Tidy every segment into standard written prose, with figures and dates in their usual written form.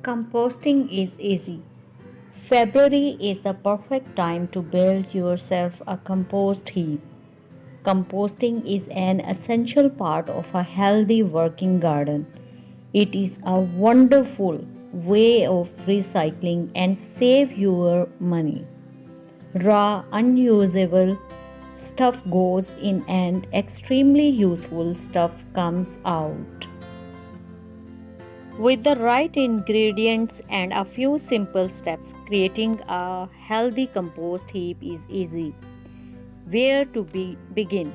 Composting is easy. February is the perfect time to build yourself a compost heap. Composting is an essential part of a healthy working garden. It is a wonderful way of recycling and save your money. Raw, unusable stuff goes in and extremely useful stuff comes out. With the right ingredients and a few simple steps, creating a healthy compost heap is easy. Where to begin?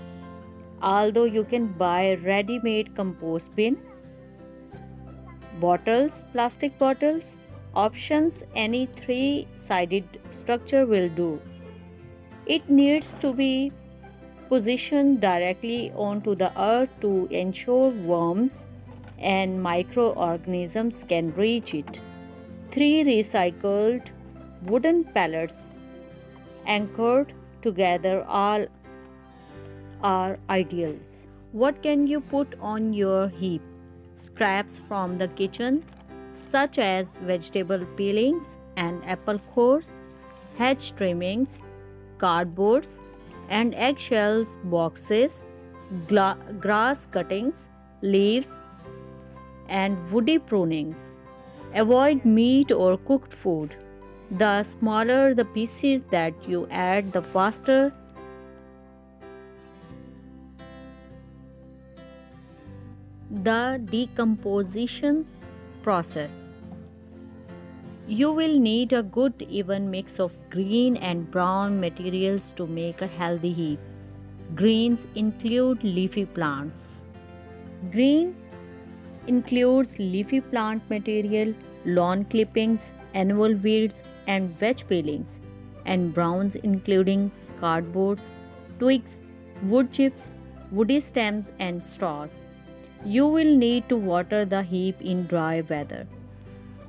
Although you can buy ready-made compost bin, bottles, plastic bottles, options, any three-sided structure will do. It needs to be positioned directly onto the earth to ensure worms and microorganisms can reach it. 3 recycled wooden pallets anchored together all are ideals. What can you put on your heap? Scraps from the kitchen, such as vegetable peelings and apple cores, hedge trimmings, cardboards and eggshells boxes, grass cuttings, leaves, and woody prunings. Avoid meat or cooked food. The smaller the pieces that you add, the faster the decomposition process. You will need a good even mix of green and brown materials to make a healthy heap. Greens include leafy plants. Green includes leafy plant material, lawn clippings, annual weeds, and veg peelings, and browns including cardboards, twigs, wood chips, woody stems, and straws. You will need to water the heap in dry weather.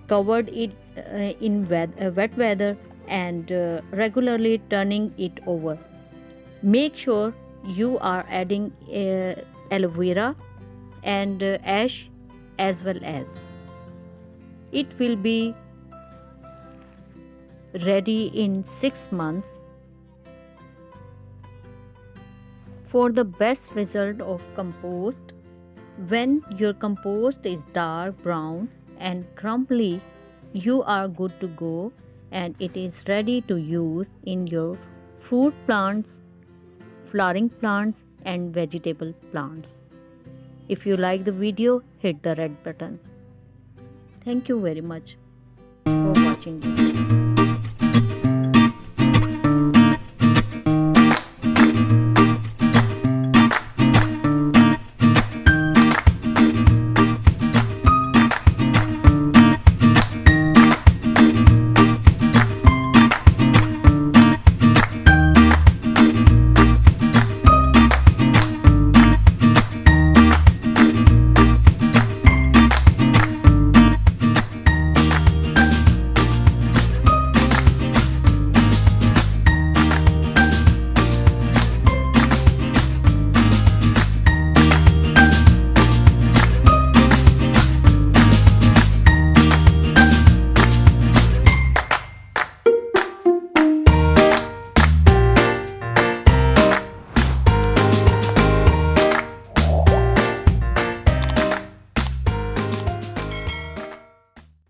Covered it in wet weather and regularly turning it over. Make sure you are adding aloe vera and ash as well as. It will be ready in 6 months. For the best result of compost, when your compost is dark brown and crumbly, you are good to go and it is ready to use in your fruit plants, flowering plants, and vegetable plants. If you like the video, hit the red button. Thank you very much for watching this.